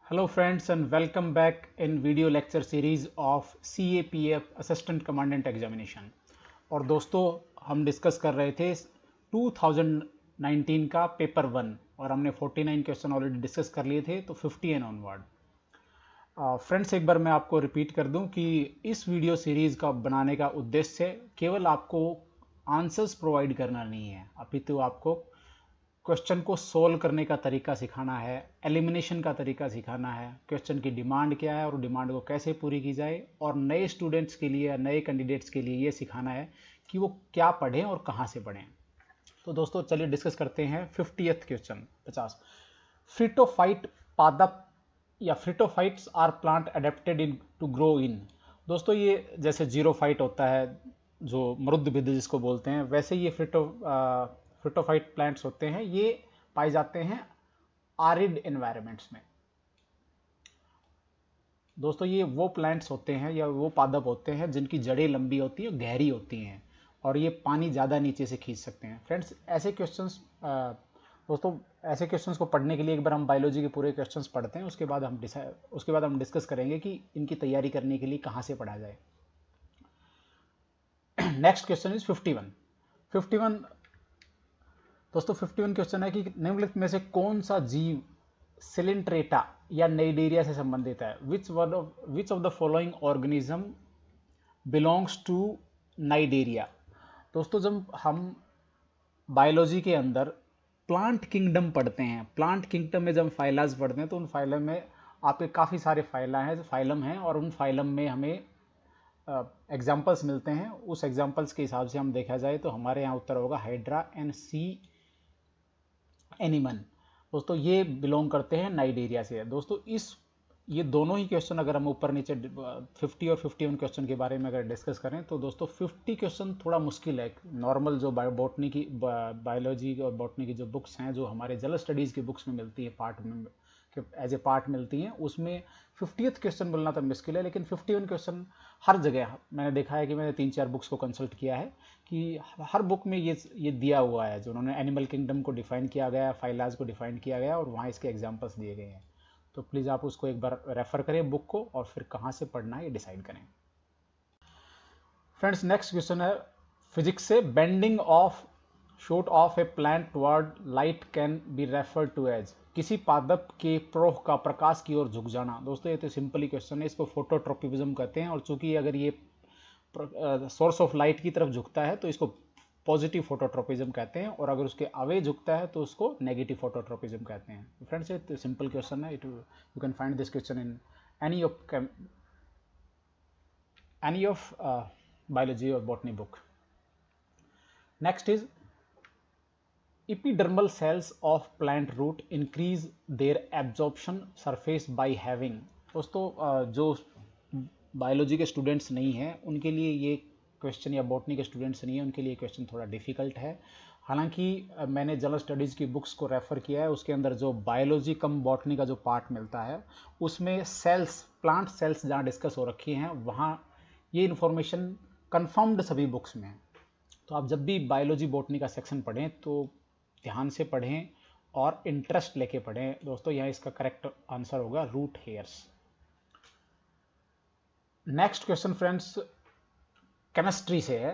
Hello friends and welcome back in video lecture series of CAPF Assistant Commandant Examination। और दोस्तों हम discuss कर रहे थे 2019 का पेपर 1 और हमने 49 क्वेश्चन ऑलरेडी डिस्कस कर लिए थे, तो 50 एंड ऑनवर्ड। फ्रेंड्स एक बार मैं आपको रिपीट कर दूं कि इस वीडियो सीरीज का बनाने का उद्देश्य केवल आपको आंसर्स प्रोवाइड करना नहीं है, अपितु आपको क्वेश्चन को सोल्व करने का तरीका सिखाना है, एलिमिनेशन का तरीका सिखाना है, क्वेश्चन की डिमांड क्या है और डिमांड को कैसे पूरी की जाए, और नए स्टूडेंट्स के लिए, नए कैंडिडेट्स के लिए ये सिखाना है कि वो क्या पढ़ें और कहाँ से पढ़ें। तो दोस्तों चलिए डिस्कस करते हैं 50th क्वेश्चन 50। फ्रिटोफाइट पादप या phreatophytes are plant adapted in to grow in. दोस्तों ये जैसे जीरोफाइट होता है जो मरुद्भिद जिसको बोलते हैं, वैसे ये फ्रिटोफाइट प्लांट्स होते हैं, ये पाए जाते हैं आरिड एनवायरनमेंट्स में। दोस्तों ये वो प्लांट्स होते हैं या वो पादप होते हैं जिनकी जड़ें लंबी होती हैं, गहरी होती हैं, और ये पानी ज़्यादा नीचे से खींच सकते हैं। फ्रेंड्स ऐसे क्वेश्चंस दोस्तों ऐसे क्वेश्चंस को पढ़ने के लिए एक बार हम बायोलॉजी के पूरे क्वेश्चंस पढ़ते हैं, उसके बाद हम डिस्कस करेंगे कि इनकी तैयारी करने के लिए कहाँ से पढ़ा जाए। Next question is 51। दोस्तों 51 क्वेश्चन है कि निम्नलिखित में से कौन सा जीव सिलिंट्रेटा या नाइडेरिया से संबंधित है। Which of the following organism belongs to Cnidaria. दोस्तों जब हम बायोलॉजी के अंदर प्लांट किंगडम पढ़ते हैं, प्लांट किंगडम में जब फाइलाज पढ़ते हैं तो उन फाइलम में आपके काफ़ी सारे फाइलम हैं और उन फाइलम में हमें एग्जाम्पल्स मिलते हैं। उस एग्जाम्पल्स के हिसाब से हम देखा जाए तो हमारे यहाँ उत्तर होगा हाइड्रा एंड सी एनिमन। दोस्तों ये बिलोंग करते हैं नाइडेरिया से। दोस्तों ये दोनों ही क्वेश्चन अगर हम ऊपर नीचे 50 और 51 क्वेश्चन के बारे में अगर डिस्कस करें तो दोस्तों 50 क्वेश्चन थोड़ा मुश्किल है। नॉर्मल जो बायोलॉजी और बॉटनी की जो बुक्स हैं, जो हमारे जनरल स्टडीज़ की बुक्स में मिलती है, पार्ट में एज ए पार्ट मिलती हैं, उसमें 50th क्वेश्चन मिलना तो मुश्किल है। लेकिन 51 क्वेश्चन हर जगह मैंने देखा है कि मैंने 3-4 बुक्स को कंसल्ट किया है कि हर बुक में ये दिया हुआ है, जो उन्होंने एनिमल किंगडम को डिफाइन किया गया, फाइलाज को डिफाइन किया गया और वहाँ इसके एग्जाम्पल्स दिए गए हैं। तो प्लीज़ आप उसको एक बार रेफर करें बुक को और फिर कहाँ से पढ़ना है ये डिसाइड करें। फ्रेंड्स नेक्स्ट क्वेश्चन है फिजिक्स से, bending of shoot of a plant toward light can be referred to as. किसी पादप के प्रोह का प्रकाश की ओर झुक जाना। दोस्तों ये तो सिंपल ही क्वेश्चन है, इसको फोटोट्रोपिज्म कहते हैं, और चूंकि अगर ये सोर्स ऑफ लाइट की तरफ झुकता है तो इसको पॉजिटिव फोटोट्रोपिज्म कहते हैं, और अगर उसके अवे झुकता है तो उसको नेगेटिव फोटोट्रोपिज्म कहते हैं। फ्रेंड्स ये सिंपल क्वेश्चन है, you can find this question in any of biology और botany book. Next is epidermal cells of plant root increase their absorption surface by having। दोस्तों जो बायोलॉजी के स्टूडेंट्स नहीं हैं उनके लिए ये क्वेश्चन, या बॉटनी के स्टूडेंट्स नहीं है उनके लिए क्वेश्चन थोड़ा डिफिकल्ट है। हालांकि मैंने जनरल स्टडीज़ की बुक्स को रेफ़र किया है, उसके अंदर जो बायोलॉजी कम बॉटनी का जो पार्ट मिलता है उसमें सेल्स, प्लांट सेल्स जहाँ डिस्कस हो रखी हैं वहाँ ये इन्फॉर्मेशन कन्फर्म्ड सभी बुक्स में है। तो आप जब भी बायोलॉजी बॉटनी का सेक्शन पढ़ें तो ध्यान से पढ़ें और इंटरेस्ट लेके पढ़ें। दोस्तों यहाँ इसका करेक्ट आंसर होगा root hairs. Next question friends chemistry से है,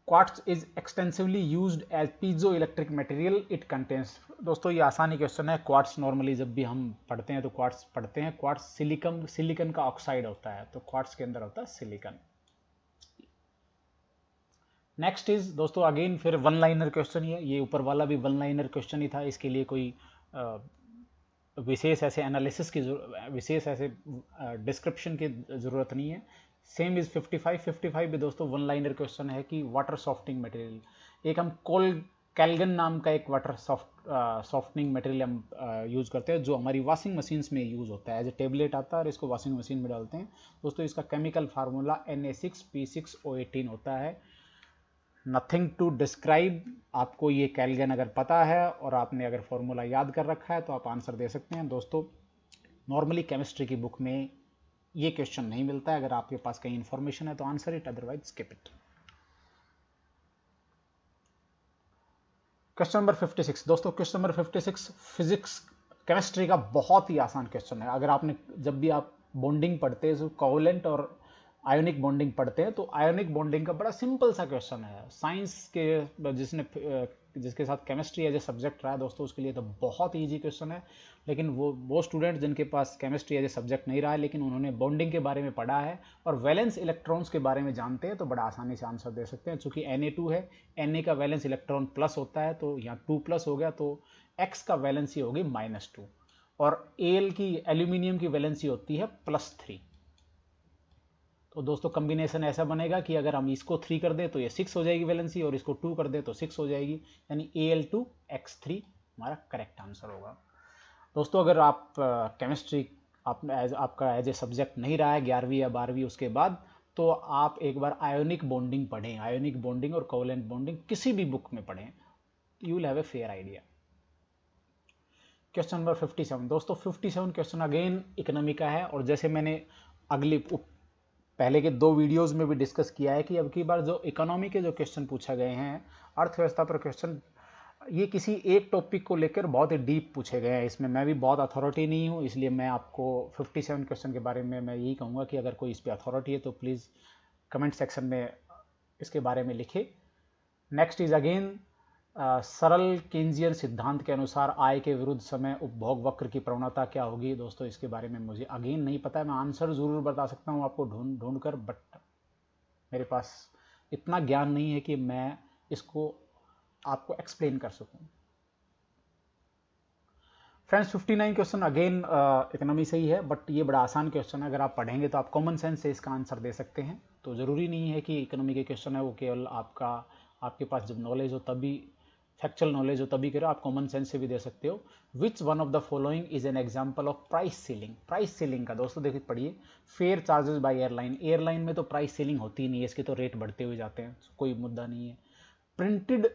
quartz is extensively used as piezo electric material it contains. दोस्तों ये आसानी क्वेश्चन है। क्वार्ट्ज नॉर्मली जब भी हम पढ़ते हैं तो क्वार्ट्ज पढ़ते हैं, क्वार्ट्ज सिलिकन का ऑक्साइड होता है, तो क्वार्ट्ज के अंदर होता है सिलिकन। नेक्स्ट इज दोस्तों अगेन फिर वन लाइनर क्वेश्चन ही है, ये ऊपर वाला भी वन लाइनर क्वेश्चन ही था, इसके लिए कोई विशेष ऐसे एनालिसिस की विशेष ऐसे डिस्क्रिप्शन की ज़रूरत नहीं है। सेम इज 55 भी दोस्तों वन लाइनर क्वेश्चन है कि वाटर सॉफ्टनिंग मटेरियल, एक हम कैल्गन नाम का एक वाटर सॉफ्टनिंग मटेरियल हम यूज़ करते हैं जो हमारी वॉशिंग मशीन्स में यूज़ होता है, एज ए टेबलेट आता है और इसको वॉशिंग मशीन में डालते हैं। दोस्तों इसका केमिकल फार्मूला Na6P6O18 होता है। नथिंग टू डिस्क्राइब, आपको ये कैल्गन अगर पता है और आपने अगर फॉर्मूला याद कर रखा है तो आप आंसर दे सकते हैं। दोस्तों नॉर्मली केमिस्ट्री की बुक में ये क्वेश्चन नहीं मिलता है, अगर आपके पास कहीं इंफॉर्मेशन है तो answer it, otherwise skip it. Question number 56 दोस्तों, क्वेश्चन नंबर 56 फिजिक्स केमिस्ट्री का बहुत ही आसान क्वेश्चन है। अगर आपने जब भी आप बॉन्डिंग पढ़ते हैं, कोवलेंट और आयोनिक बॉन्डिंग पढ़ते हैं, तो आयोनिक बॉन्डिंग का बड़ा सिंपल सा क्वेश्चन है। साइंस के जिसके साथ केमिस्ट्री एज ए सब्जेक्ट रहा है दोस्तों, उसके लिए तो बहुत ईजी क्वेश्चन है। लेकिन वो स्टूडेंट जिनके पास केमिस्ट्री एज ए सब्जेक्ट नहीं रहा है, लेकिन उन्होंने बॉन्डिंग के बारे में पढ़ा है और वैलेंस इलेक्ट्रॉन्स के बारे में जानते हैं, तो बड़ा आसानी से आंसर दे सकते हैं। चूंकि Na2 है, Na का वैलेंस इलेक्ट्रॉन प्लस होता है, तो यहाँ 2+ हो गया, तो X का वैलेंसी होगी -2 और Al की एल्यूमिनियम की वैलेंसी होती है +3। तो दोस्तों कॉम्बिनेशन ऐसा बनेगा कि अगर हम इसको 3 कर दें तो ये 6 हो जाएगी वैलेंसी, और इसको 2 कर दें तो 6 हो जाएगी, यानी Al2X3 हमारा करेक्ट आंसर होगा। दोस्तों अगर आप केमिस्ट्री आपका एज ए सब्जेक्ट नहीं रहा है 11वीं या 12वीं उसके बाद, तो आप एक बार आयोनिक बॉन्डिंग पढ़ें, आयोनिक बॉन्डिंग और कोवलेंट बॉन्डिंग किसी भी बुक में पढ़ें, you will have a fair idea. Question number 57 दोस्तों, 57 क्वेश्चन अगेन इकोनॉमी का है, और जैसे मैंने पहले के 2 वीडियोस में भी डिस्कस किया है कि अब की बार जो इकोनॉमी के जो क्वेश्चन पूछे गए हैं, अर्थव्यवस्था पर क्वेश्चन, ये किसी एक टॉपिक को लेकर बहुत ही डीप पूछे गए हैं। इसमें मैं भी बहुत अथॉरिटी नहीं हूँ, इसलिए मैं आपको 57 क्वेश्चन के बारे में मैं यही कहूँगा कि अगर कोई इस पर अथॉरिटी है तो प्लीज़ कमेंट सेक्शन में इसके बारे में लिखे। नेक्स्ट इज अगेन सरल केंजियन सिद्धांत के अनुसार आय के विरुद्ध समय उपभोग वक्र की प्रवणता क्या होगी। दोस्तों इसके बारे में मुझे अगेन नहीं पता है, मैं आंसर जरूर बता सकता हूँ आपको ढूंढ कर, बट मेरे पास इतना ज्ञान नहीं है कि मैं इसको आपको एक्सप्लेन कर सकूं। फ्रेंड्स 59 क्वेश्चन अगेन इकोनॉमी से ही है, बट ये बड़ा आसान क्वेश्चन है। अगर आप पढ़ेंगे तो आप कॉमन सेंस से इसका आंसर दे सकते हैं। तो ज़रूरी नहीं है कि इकोनॉमी के क्वेश्चन है वो केवल आपके पास जब नॉलेज हो तभी, फैक्चुअल नॉलेज हो तभी करो, आप कॉमन सेंस से भी दे सकते हो। Which one of the following is an example of price ceiling. Price ceiling का दोस्तों देखिए पढ़िए, fare charges by airline. Airline में तो प्राइस सीलिंग होती ही नहीं है, इसके तो रेट बढ़ते हुए जाते हैं, कोई मुद्दा नहीं है। Printed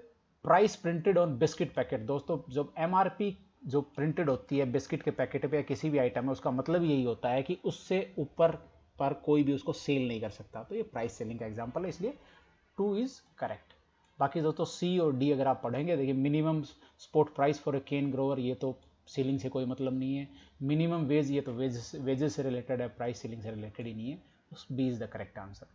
price printed on biscuit packet. दोस्तों जब MRP जो प्रिंटेड होती है बिस्किट के पैकेट पे या किसी भी आइटम में, उसका मतलब यही होता है कि उससे ऊपर पर कोई भी उसको सेल नहीं कर सकता, तो ये प्राइस सेलिंग का एग्जांपल है, इसलिए 2 इज करेक्ट। बाकी दोस्तों C और D अगर आप पढ़ेंगे, देखिए minimum spot price for a cane grower, ये तो सेलिंग से कोई मतलब नहीं है। मिनिमम वेज, ये तो वेजेस से रिलेटेड है, प्राइस सेलिंग से रिलेटेड ही नहीं है, तो B is the correct answer.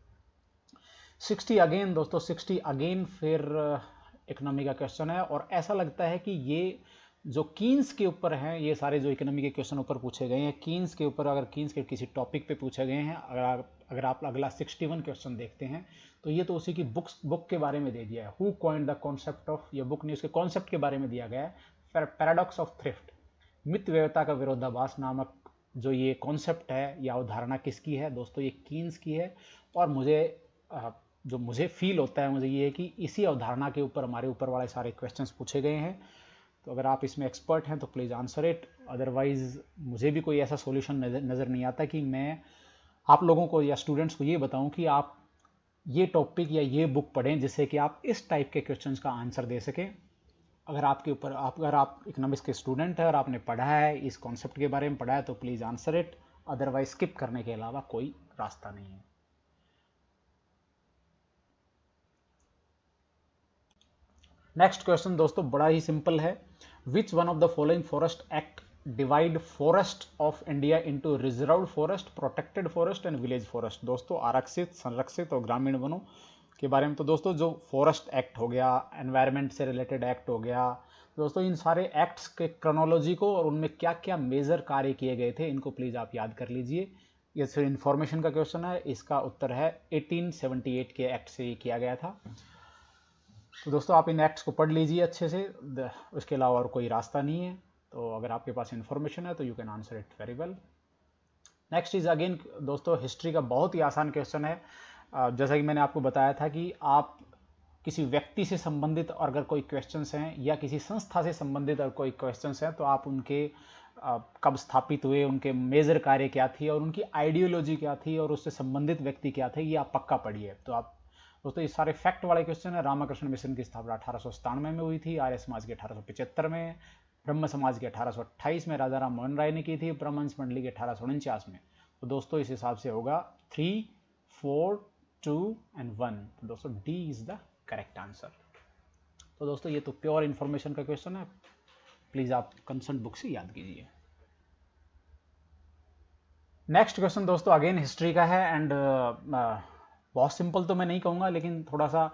60 again दोस्तों, 60 अगेन फिर इकोनॉमी का क्वेश्चन है, और ऐसा लगता है कि ये जो कीन्स के ऊपर हैं, ये सारे जो इकोनॉमी के क्वेश्चन ऊपर पूछे गए हैं कीन्स के ऊपर, अगर कीन्स के किसी टॉपिक पे पूछे गए हैं, अगर आप अगला 61 क्वेश्चन देखते हैं तो ये तो उसी की बुक के बारे में दे दिया है। Who coined the concept of, ये बुक नहीं, उसके कॉन्सेप्ट के बारे में दिया गया है। पैराडॉक्स ऑफ थ्रिफ्ट, मितव्ययता का विरोधाभास नामक जो ये कॉन्सेप्ट है या अवधारणा किसकी है दोस्तों, ये कीन्स की है। और जो मुझे फील होता है, मुझे ये है कि इसी अवधारणा के ऊपर हमारे ऊपर वाले सारे क्वेश्चंस पूछे गए हैं। तो अगर आप इसमें एक्सपर्ट हैं तो प्लीज़ आंसर इट, अदरवाइज मुझे भी कोई ऐसा सॉल्यूशन नज़र नहीं आता कि मैं आप लोगों को या स्टूडेंट्स को ये बताऊं कि आप ये टॉपिक या ये बुक पढ़ें जिससे कि आप इस टाइप के क्वेश्चंस का आंसर दे सकें। अगर आप इकोनॉमिक्स के स्टूडेंट हैं और आपने पढ़ा है, इस कॉन्सेप्ट के बारे में पढ़ा है, तो please answer it, otherwise skip करने के अलावा कोई रास्ता नहीं है। नेक्स्ट क्वेश्चन दोस्तों बड़ा ही सिंपल है। विच one of the following forest act divide forest of India into reserved forest, protected forest and village forest. दोस्तों आरक्षित, संरक्षित और ग्रामीण वनों के बारे में। तो दोस्तों जो फॉरेस्ट एक्ट हो गया, एनवायरनमेंट से रिलेटेड एक्ट हो गया, दोस्तों इन सारे एक्ट्स के क्रोनोलॉजी को और उनमें क्या क्या मेजर कार्य किए गए थे, इनको प्लीज़ आप याद कर लीजिए। ये सिर्फ इन्फॉर्मेशन का क्वेश्चन है, इसका उत्तर है 1878 के एक्ट से किया गया था। तो दोस्तों आप इन एक्ट्स को पढ़ लीजिए अच्छे से, उसके अलावा और कोई रास्ता नहीं है। तो अगर आपके पास इन्फॉर्मेशन है तो you can answer it very well. Next is again दोस्तों हिस्ट्री का बहुत ही आसान क्वेश्चन है। जैसा कि मैंने आपको बताया था कि आप किसी व्यक्ति से संबंधित अगर कोई क्वेश्चंस हैं या किसी संस्था से संबंधित अगर कोई क्वेश्चंस हैं, तो आप उनके कब स्थापित हुए, उनके मेजर कार्य क्या थी और उनकी आइडियोलॉजी क्या थी और उससे संबंधित व्यक्ति क्या थे, ये आप पक्का पढ़िए। तो आप दोस्तों ये सारे फैक्ट वाले क्वेश्चन है। रामकृष्ण मिशन की स्थापना 1897 में हुई थी, आर्य समाज की 1875 में, ब्रह्म समाज की 1828 में राजा राम मोहन राय ने की थी, ब्रह्मंस मंडली की 1849 में। तो दोस्तों इस हिसाब से होगा 3, 4, 2 एंड 1। तो दोस्तों D is the correct answer. तो दोस्तों ये तो प्योर इन्फॉर्मेशन का क्वेश्चन है, प्लीज़ आप कंसर्न बुक से याद कीजिए। नेक्स्ट क्वेश्चन दोस्तों अगेन हिस्ट्री का है एंड बहुत सिंपल तो मैं नहीं कहूँगा, लेकिन थोड़ा सा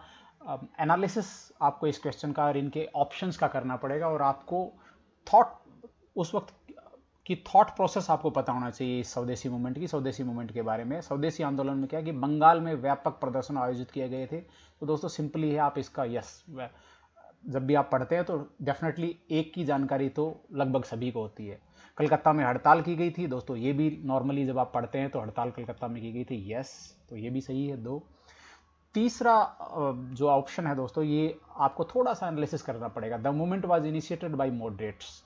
एनालिसिस आपको इस क्वेश्चन का और इनके ऑप्शंस का करना पड़ेगा, और आपको थॉट उस वक्त की थॉट प्रोसेस आपको पता होना चाहिए इस स्वदेशी मूवमेंट की, स्वदेशी मूवमेंट के बारे में। स्वदेशी आंदोलन में क्या कि बंगाल में व्यापक प्रदर्शन आयोजित किए गए थे। तो दोस्तों सिंपली है, आप इसका यस जब भी आप पढ़ते हैं तो डेफिनेटली एक की जानकारी तो लगभग सभी को होती है। कलकत्ता में हड़ताल की गई थी दोस्तों, ये भी नॉर्मली जब आप पढ़ते हैं तो हड़ताल कलकत्ता में की गई थी, यस, तो ये भी सही है। दो तीसरा जो ऑप्शन है दोस्तों, ये आपको थोड़ा सा एनालिसिस करना पड़ेगा। The movement was initiated by moderates,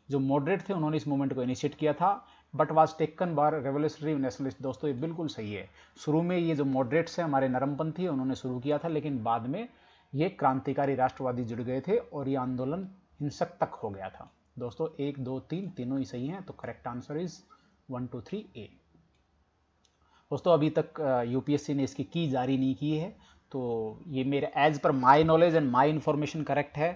जो मॉडरेट थे उन्होंने इस मूवमेंट को इनिशिएट किया था, but was taken by revolutionary nationalist. दोस्तों ये बिल्कुल सही है। शुरू में ये जो मॉडरेट्स हैं हमारे नरमपंथी, उन्होंने शुरू किया था, लेकिन बाद में ये क्रांतिकारी राष्ट्रवादी जुड़ गए थे और ये आंदोलन हिंसक तक हो गया था। दोस्तों 1 2 3 तीनों ही सही हैं, तो करेक्ट आंसर इज 1 2 3 ए। दोस्तों अभी तक यूपीएससी ने इसकी की जारी नहीं की है, तो ये मेरे as per my knowledge and my information correct है।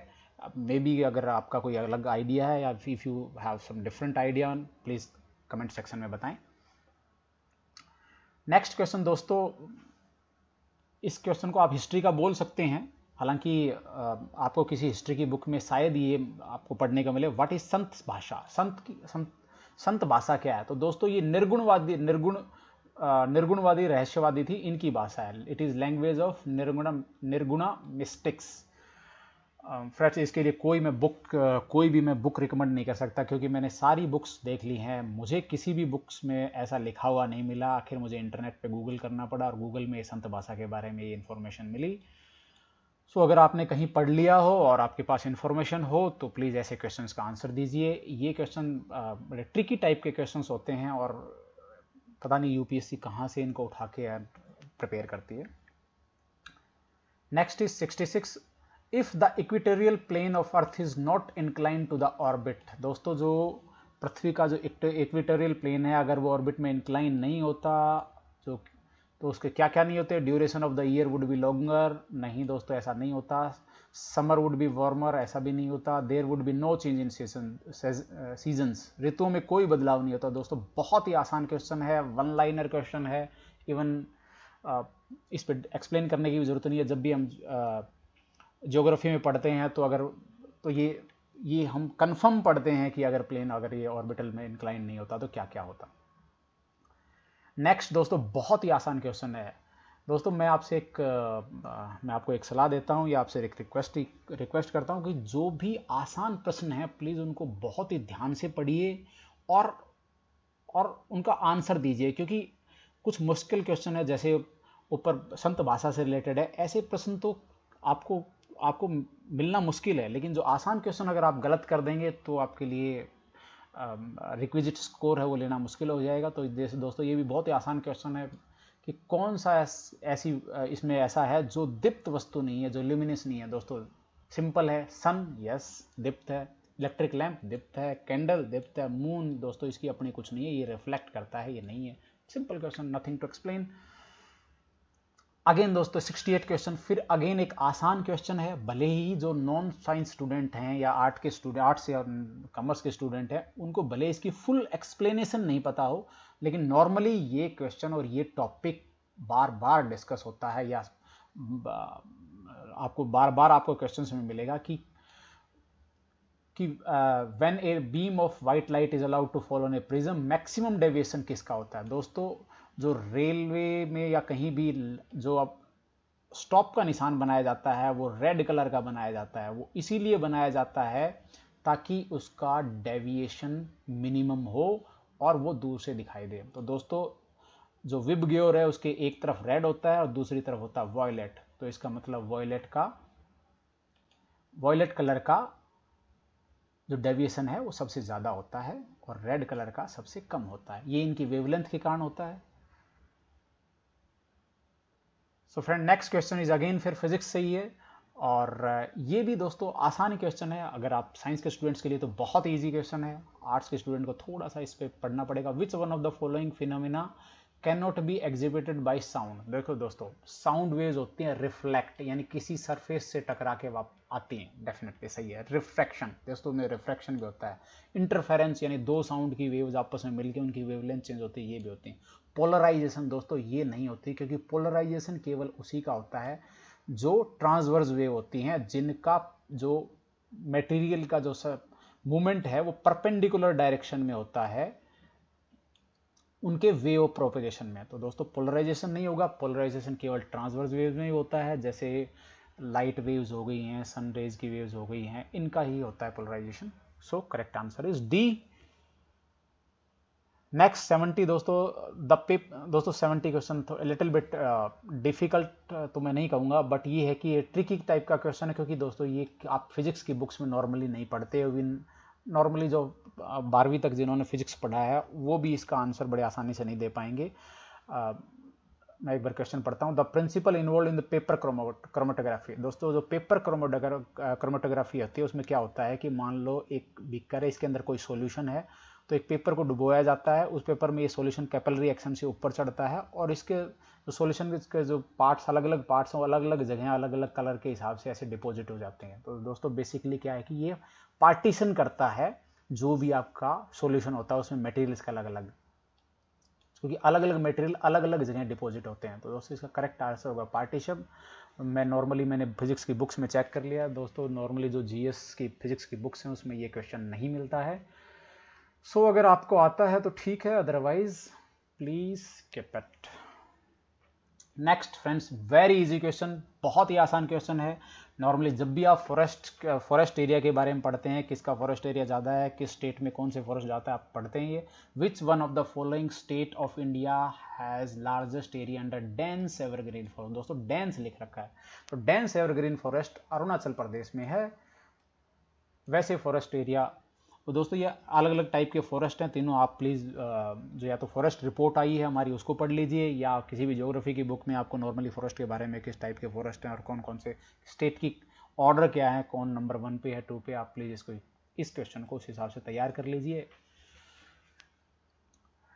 मे बी अगर आपका कोई अलग आइडिया है या if you have some different idea, please comment section में बताएं। नेक्स्ट क्वेश्चन दोस्तों, इस क्वेश्चन को आप हिस्ट्री का बोल सकते हैं, हालांकि आपको किसी हिस्ट्री की बुक में शायद ये आपको पढ़ने को मिले। व्हाट इज संत भाषा, संत भाषा क्या है? तो दोस्तों ये निर्गुणवादी रहस्यवादी थी, इनकी भाषा है। It is language of Nirguna mystics. Friends इसके लिए कोई भी मैं बुक रिकमेंड नहीं कर सकता, क्योंकि मैंने सारी बुक्स देख ली हैं, मुझे किसी भी बुक्स में ऐसा लिखा हुआ नहीं मिला। आखिर मुझे इंटरनेट पे गूगल करना पड़ा और गूगल में संत भाषा के बारे में ये इन्फॉर्मेशन मिली। सो अगर आपने कहीं पढ़ लिया हो और आपके पास इन्फॉर्मेशन हो तो प्लीज़ ऐसे क्वेश्चंस का आंसर दीजिए। ये क्वेश्चन बड़े ट्रिकी टाइप के क्वेश्चंस होते हैं और पता नहीं यूपीएससी कहाँ से इनको उठा के प्रिपेयर करती है। Next is 66, if the equatorial plane of earth is not incline to the orbit. दोस्तों जो पृथ्वी का जो इक्वेटोरियल प्लेन है, अगर वो ऑर्बिट में इंक्लाइन नहीं होता तो उसके क्या क्या नहीं होते? Duration of the year would be longer, नहीं दोस्तों ऐसा नहीं होता। समर वुड बी वार्मर, ऐसा भी नहीं होता। There would be no change in seasons, ऋतुओं में कोई बदलाव नहीं होता। दोस्तों बहुत ही आसान क्वेश्चन है, वन लाइनर क्वेश्चन है, इवन इस पर एक्सप्लेन करने की भी जरूरत नहीं है। जब भी हम ज्योग्राफी में पढ़ते हैं तो ये हम कंफर्म पढ़ते हैं कि अगर ये ऑर्बिटल में इंक्लाइन नहीं होता तो क्या क्या होता। नेक्स्ट दोस्तों बहुत ही आसान क्वेश्चन है दोस्तों, मैं आपको एक सलाह देता हूं या आपसे एक रिक्वेस्ट करता हूं कि जो भी आसान प्रश्न है प्लीज उनको बहुत ही ध्यान से पढ़िए और उनका आंसर दीजिए, क्योंकि कुछ मुश्किल क्वेश्चन है जैसे ऊपर संत भाषा से रिलेटेड है, ऐसे प्रश्न तो आपको मिलना मुश्किल है। लेकिन जो आसान क्वेश्चन अगर आप गलत कर देंगे तो आपके लिए रिक्विजिट स्कोर है वो लेना मुश्किल हो जाएगा। तो दोस्तों ये भी बहुत ही आसान क्वेश्चन है कि कौन सा इसमें ऐसा है जो दीप्त वस्तु नहीं है, जो ल्यूमिनस नहीं है। दोस्तों सिंपल है, सन यस दीप्त है, इलेक्ट्रिक लैंप दीप्त है, कैंडल दीप्त है, मून दोस्तों इसकी अपनी कुछ नहीं है, ये रिफ्लेक्ट करता है, ये नहीं है। Simple question, nothing to explain. Again दोस्तों 68 क्वेश्चन, फिर अगेन एक आसान क्वेश्चन है। भले ही जो नॉन साइंस स्टूडेंट हैं या आर्ट्स या कॉमर्स के स्टूडेंट हैं उनको भले इसकी फुल एक्सप्लेनेशन नहीं पता हो, लेकिन नॉर्मली ये क्वेश्चन और ये टॉपिक बार बार डिस्कस होता है, या आपको बार बार आपको क्वेश्चन में मिलेगा कि when a beam of white light is allowed to follow on a prism, maximum deviation किसका होता है? दोस्तों जो रेलवे में या कहीं भी जो अब स्टॉप का निशान बनाया जाता है वो रेड कलर का बनाया जाता है, वो इसीलिए बनाया जाता है ताकि उसका डेविएशन मिनिमम हो और वो दूर से दिखाई दे। तो दोस्तों जो विब गियोर है उसके एक तरफ रेड होता है और दूसरी तरफ होता है वॉयलेट, तो इसका मतलब वॉयलेट कलर का जो डेविएशन है वो सबसे ज्यादा होता है और रेड कलर का सबसे कम होता है, ये इनकी वेवलेंथ के कारण होता है। So friend next question is again फिर फिजिक्स से ही है, और ये भी दोस्तों आसान क्वेश्चन है। अगर आप साइंस के स्टूडेंट्स के लिए तो बहुत इजी क्वेश्चन है, आर्ट्स के स्टूडेंट को थोड़ा सा इस पर पढ़ना पड़ेगा। विच one of the following phenomena can not be exhibited by sound. देखो दोस्तों, साउंड वेव्स होती हैं रिफ्लेक्ट, यानी किसी सरफेस से टकरा के आती हैं, डेफिनेटली सही है। रिफ्रैक्शन दोस्तों में रिफ्रैक्शन भी होता है। इंटरफेरेंस यानी दो साउंड की वेव्स आपस में मिलकर उनकी वेवलेंथ चेंज होती है, ये भी होती है। पोलराइजेशन दोस्तों ये नहीं होती, क्योंकि पोलराइजेशन केवल उसी का होता है जो ट्रांसवर्स वेव होती हैं, जिनका जो मटेरियल का जो मूवमेंट है वो परपेंडिकुलर डायरेक्शन में होता है उनके वे ऑफ प्रोपेगेशन में। तो दोस्तों पोलराइजेशन नहीं होगा, पोलराइजेशन केवल ट्रांसवर्स वेव्स में ही होता है, जैसे लाइट वेव्स हो गई हैं, सन रेज की वेव्स हो गई हैं, इनका ही होता है polarization. So correct answer is D. Next 70 दोस्तों, दोस्तों 70 क्वेश्चन लिटिल बिट डिफिकल्ट तो मैं नहीं कहूँगा, बट ये है कि ये ट्रिकी टाइप का क्वेश्चन है, क्योंकि दोस्तों ये आप फिजिक्स की बुक्स में नॉर्मली नहीं पढ़ते। नॉर्मली जो 12वीं तक जिन्होंने फिजिक्स पढ़ा है वो भी इसका आंसर बड़े आसानी से नहीं दे पाएंगे। मैं एक बार क्वेश्चन पढ़ता हूँ। The principle involve in the paper chromatography. दोस्तों जो पेपर क्रोमेटोग्राफी होती है उसमें क्या होता है कि मान लो एक बीकर है, इसके अंदर कोई सॉल्यूशन है, तो एक पेपर को डुबोया जाता है, उस पेपर में ये सॉल्यूशन कैपिलरी एक्शन से ऊपर चढ़ता है, और इसके जो सॉल्यूशन के जो पार्ट्स अलग अलग पार्ट्स हैं, अलग अलग जगह अलग अलग कलर के हिसाब से ऐसे डिपॉजिट हो जाते हैं। तो दोस्तों बेसिकली क्या है कि ये पार्टीशन करता है जो भी आपका सॉल्यूशन होता है उसमें मटेरियल्स का अलग अलग, क्योंकि अलग अलग मटेरियल अलग अलग जगह डिपॉजिट होते हैं। तो दोस्तों इसका करेक्ट आंसर होगा पार्टीशन। मैंने फिजिक्स की बुक्स में चेक कर लिया दोस्तों, नॉर्मली जो जीएस की फिजिक्स की बुक्स हैं उसमें ये क्वेश्चन नहीं मिलता है। सो अगर आपको आता है तो ठीक है, otherwise please keep it. Next friends, very easy question, बहुत ही आसान क्वेश्चन है। नॉर्मली जब भी आप फॉरेस्ट एरिया के बारे में पढ़ते हैं, किसका फॉरेस्ट एरिया ज़्यादा है, किस स्टेट में कौन से फॉरेस्ट जाता है, आप पढ़ते हैं ये। विच one of the following state of India has largest area under dense evergreen forest. दोस्तों डेंस लिख रखा है, तो dense evergreen forest Arunachal Pradesh में है। वैसे फॉरेस्ट एरिया, तो दोस्तों ये अलग अलग टाइप के फॉरेस्ट हैं तीनों। आप प्लीज़ जो या तो फॉरेस्ट रिपोर्ट आई है हमारी उसको पढ़ लीजिए, या किसी भी ज्योग्राफी की बुक में आपको नॉर्मली फॉरेस्ट के बारे में किस टाइप के फॉरेस्ट हैं और कौन कौन से स्टेट की ऑर्डर क्या है, कौन नंबर 1 पे है 2 पे, आप प्लीज़ इसको इस क्वेश्चन को उस हिसाब से तैयार कर लीजिए।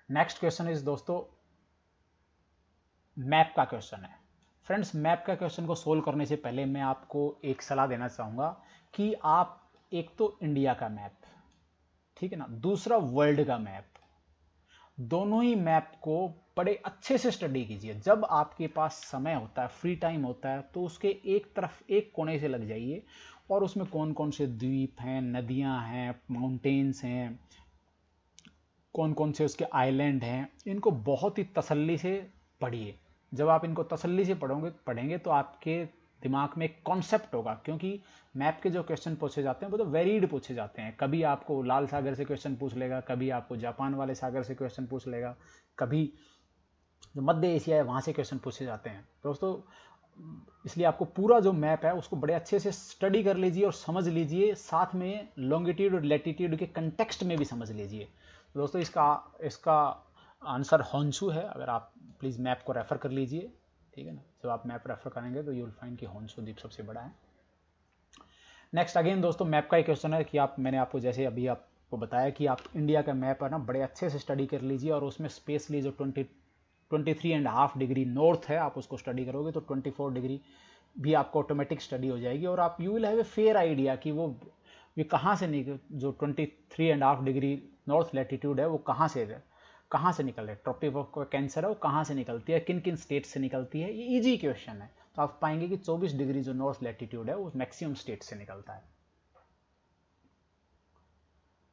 नेक्स्ट क्वेश्चन इज दोस्तों मैप का क्वेश्चन है। फ्रेंड्स मैप का क्वेश्चन को सोल्व करने से पहले मैं आपको एक सलाह देना चाहूँगा कि आप एक तो इंडिया का मैप, ठीक है ना, दूसरा वर्ल्ड का मैप, दोनों ही मैप को बड़े अच्छे से स्टडी कीजिए। जब आपके पास समय होता है, फ्री टाइम होता है, तो उसके एक तरफ एक कोने से लग जाइए और उसमें कौन कौन से द्वीप हैं, नदियां हैं, माउंटेन्स हैं, कौन कौन से उसके आइलैंड हैं, इनको बहुत ही तसल्ली से पढ़िए। जब आप इनको तसल्ली से पढ़ेंगे तो आपके दिमाग में एक कॉन्सेप्ट होगा, क्योंकि मैप के जो क्वेश्चन पूछे जाते हैं वो तो वेरीड पूछे जाते हैं। कभी आपको लाल सागर से क्वेश्चन पूछ लेगा, कभी आपको जापान वाले सागर से क्वेश्चन पूछ लेगा, कभी जो मध्य एशिया है वहाँ से क्वेश्चन पूछे जाते हैं दोस्तों। इसलिए आपको पूरा जो मैप है उसको बड़े अच्छे से स्टडी कर लीजिए और समझ लीजिए, साथ में लॉन्गिट्यूड और लैटिट्यूड के कंटेक्स्ट में भी समझ लीजिए। तो दोस्तों इसका आंसर होंशु है। अगर आप प्लीज़ मैप को रेफर कर लीजिए, ठीक है ना। जब आप मैप रेफर करेंगे तो यू विल फाइंड कि होंशु द्वीप सबसे बड़ा है। नेक्स्ट अगेन दोस्तों मैप का ही क्वेश्चन है कि मैंने आपको जैसे अभी आपको बताया कि आप इंडिया का मैप है ना बड़े अच्छे से स्टडी कर लीजिए, और उसमें स्पेशली जो 23.5 डिग्री नॉर्थ है आप उसको स्टडी करोगे तो 24 डिग्री भी आपको ऑटोमेटिक स्टडी हो जाएगी, और आप you will have a fair idea कि वो कहाँ से जो 23.5 डिग्री नॉर्थ लैटिट्यूड है वो कहाँ से निकल रहे, ट्रॉपिक ऑफ कैंसर है वो कहाँ से निकलती है, किन किन स्टेट से निकलती है। ये इजी क्वेश्चन है। तो आप पाएंगे कि 24 डिग्री जो नॉर्थ लैटिट्यूड है वो मैक्सिमम स्टेट से निकलता है।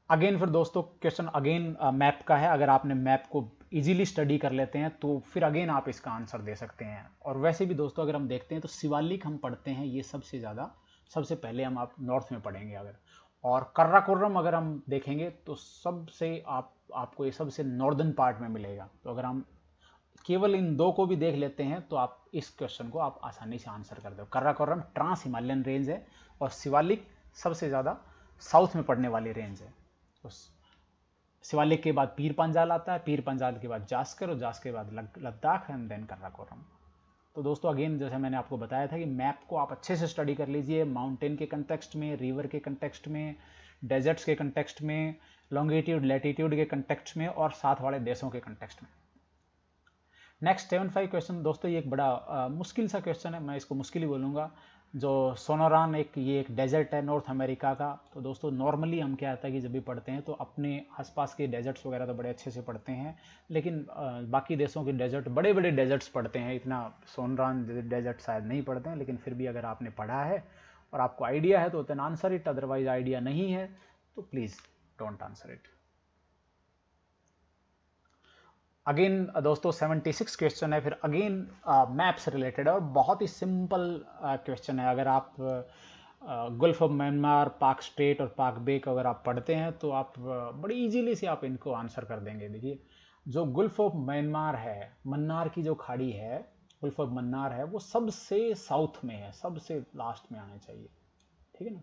अगेन फिर दोस्तों क्वेश्चन अगेन मैप का है। अगर आपने मैप को इजीली स्टडी कर लेते हैं तो फिर अगेन आप इसका आंसर दे सकते हैं। और वैसे भी दोस्तों अगर हम देखते हैं तो शिवालिक हम पढ़ते हैं ये सबसे पहले हम आप नॉर्थ में पढ़ेंगे अगर, और कर्राकोरम अगर हम देखेंगे तो आपको ये सबसे नॉर्दर्न पार्ट में मिलेगा। तो अगर हम केवल इन दो को भी देख लेते हैं तो आप इस क्वेश्चन को आप आसानी से आंसर कर दो। कर्राकोरम ट्रांस हिमालयन रेंज है और शिवालिक सबसे ज़्यादा साउथ में पड़ने वाली रेंज है। तो शिवालिक के बाद पीर पंजाल आता है, पीर पंजाल के बाद जास्कर, और जास्कर के बाद लद्दाख एंड देन कर्राकोरम। तो दोस्तों अगेन जैसे मैंने आपको बताया था कि मैप को आप अच्छे से स्टडी कर लीजिए, माउंटेन के कंटेक्स्ट में, रिवर के कंटेक्स्ट में, डेजर्ट्स के कंटेक्स्ट में, लॉन्गिट्यूड लैटिट्यूड के कंटेक्स्ट में, और साथ वाले देशों के कंटेक्स्ट में। नेक्स्ट 75 क्वेश्चन दोस्तों, ये एक बड़ा मुश्किल सा क्वेश्चन है, मैं इसको मुश्किल ही बोलूँगा। जो सोनोरान ये एक डेजर्ट है नॉर्थ अमेरिका का। तो दोस्तों नॉर्मली हम क्या आता है कि जब भी पढ़ते हैं तो अपने आसपास के डेजर्ट्स वगैरह तो बड़े अच्छे से पढ़ते हैं, लेकिन बाकी देशों के डेजर्ट, बड़े बड़े डेजर्ट्स पढ़ते हैं, इतना सोनोरान डेजर्ट शायद नहीं पढ़ते हैं। लेकिन फिर भी अगर आपने पढ़ा है और आपको आइडिया है तो then answer it, otherwise idea नहीं है तो please don't answer it. Again दोस्तों 76 क्वेश्चन है, फिर अगेन मैप से रिलेटेड है और बहुत ही सिंपल क्वेश्चन है। अगर आप गल्फ ऑफ म्यांमार, पाक स्ट्रेट और पाक बे को अगर आप पढ़ते हैं तो आप बड़ी इजीली से आप इनको आंसर कर देंगे। देखिए, जो गल्फ ऑफ म्यांमार है, मन्नार की जो खाड़ी है, गल्फ ऑफ मन्नार है, वो सबसे साउथ में है, सबसे लास्ट में आना चाहिए, ठीक है ना।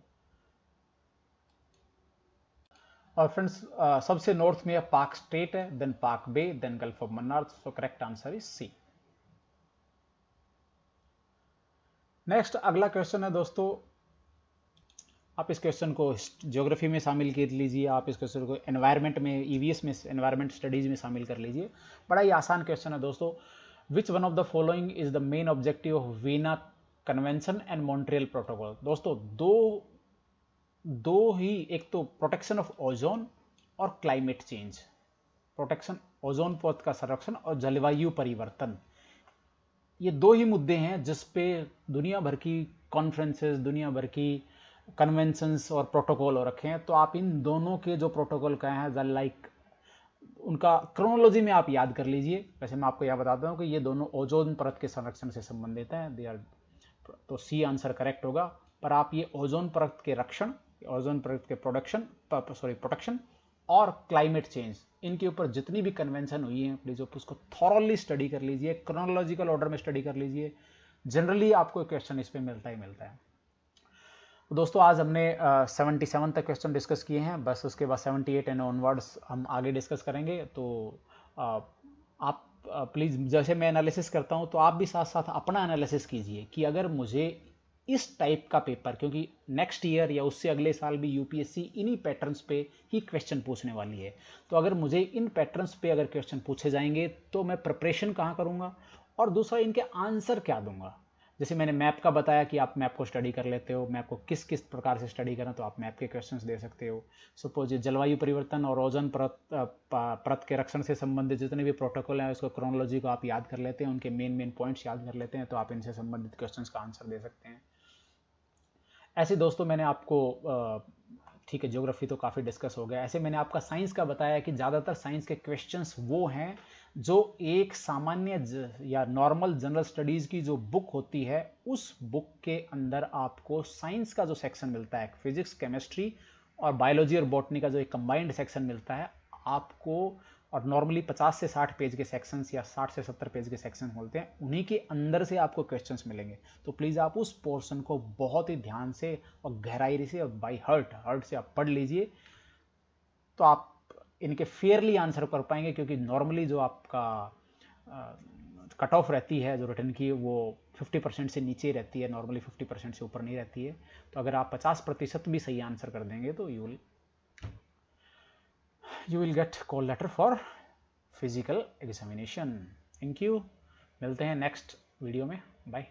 और फ्रेंड्स सबसे नॉर्थ में पाक स्ट्रेट है, then Palk bay, then gulf of Mannar. So correct answer is C. Next अगला क्वेश्चन है दोस्तों, आप इस क्वेश्चन को ज्योग्राफी में शामिल कर लीजिए, आप इस क्वेश्चन को एनवायरनमेंट में, ईवीएस में, एनवायरनमेंट स्टडीज में शामिल कर लीजिए। बड़ा ही आसान क्वेश्चन है दोस्तों। विच one of the following is the main objective of Veena convention and Montreal protocol. दोस्तों दो ही, एक तो प्रोटेक्शन ऑफ ओजोन और क्लाइमेट चेंज, प्रोटेक्शन ओजोन परत का संरक्षण और जलवायु परिवर्तन, ये दो ही मुद्दे हैं जिस पे दुनिया भर की कॉन्फ्रेंसेस, दुनिया भर की कन्वेंशंस और प्रोटोकॉल हो रखे हैं। तो आप इन दोनों के जो प्रोटोकॉल का है, लाइक उनका क्रोनोलॉजी में आप याद कर लीजिए। वैसे मैं आपको यह बताता हूँ कि ये दोनों ओजोन परत के संरक्षण से संबंधित हैं, दे आर, तो सी आंसर करेक्ट होगा। पर आप ये ओजोन परत के रक्षण, ओजोन परत के प्रोटेक्शन और क्लाइमेट चेंज, इनके ऊपर जितनी भी कन्वेंशन हुई है प्लीज आप उसको थॉरली स्टडी कर लीजिए, क्रोनोलॉजिकल ऑर्डर में स्टडी कर लीजिए। जनरली आपको क्वेश्चन इस पे मिलता ही मिलता है। तो दोस्तों आज हमने 77 तक क्वेश्चन डिस्कस किए हैं, बस उसके बाद 78 एंड ऑनवर्ड्स हम आगे डिस्कस करेंगे। तो आप प्लीज़, जैसे मैं एनालिसिस करता हूं तो आप भी साथ साथ अपना एनालिसिस कीजिए कि अगर मुझे इस टाइप का पेपर, क्योंकि नेक्स्ट ईयर या उससे अगले साल भी यूपीएससी इन्हीं पैटर्न्स पे ही क्वेश्चन पूछने वाली है, तो अगर मुझे इन पैटर्न्स पे अगर क्वेश्चन पूछे जाएंगे तो मैं प्रिपरेशन कहाँ करूँगा और दूसरा इनके आंसर क्या दूंगा। जैसे मैंने मैप का बताया कि आप मैप को स्टडी कर लेते हो, मैप को किस किस प्रकार से स्टडी करें तो आप मैप के क्वेश्चंस दे सकते हो। सपोज जलवायु परिवर्तन और ओजोन परत के रक्षण से संबंधित जितने भी प्रोटोकॉल हैं उसको क्रोनोलॉजी को आप याद कर लेते हैं, उनके मेन पॉइंट्स याद कर लेते हैं, तो आप इनसे संबंधित क्वेश्चंस का आंसर दे सकते हैं। ऐसे दोस्तों मैंने आपको ठीक है, ज्योग्राफी तो काफ़ी डिस्कस हो गया। ऐसे मैंने आपका साइंस का बताया कि ज़्यादातर साइंस के क्वेश्चंस वो हैं जो एक सामान्य या नॉर्मल जनरल स्टडीज़ की जो बुक होती है, उस बुक के अंदर आपको साइंस का जो सेक्शन मिलता है, फिजिक्स, केमिस्ट्री और बायोलॉजी और बॉटनी का जो एक कंबाइंड सेक्शन मिलता है आपको, और नॉर्मली 50 से 60 पेज के सेक्शंस या 60 से 70 पेज के सेक्शंस होते हैं, उन्हीं के अंदर से आपको क्वेश्चंस मिलेंगे। तो प्लीज़ आप उस पोर्शन को बहुत ही ध्यान से और गहराई से और बाई हार्ट से आप पढ़ लीजिए, तो आप इनके फेयरली आंसर कर पाएंगे। क्योंकि नॉर्मली जो आपका कट ऑफ रहती है जो रिटर्न की, वो 50% से नीचे रहती है, नॉर्मली 50% से ऊपर नहीं रहती है। तो अगर आप 50% भी सही आंसर कर देंगे तो you will get call letter for physical examination. Thank you, मिलते हैं नेक्स्ट वीडियो में, बाय।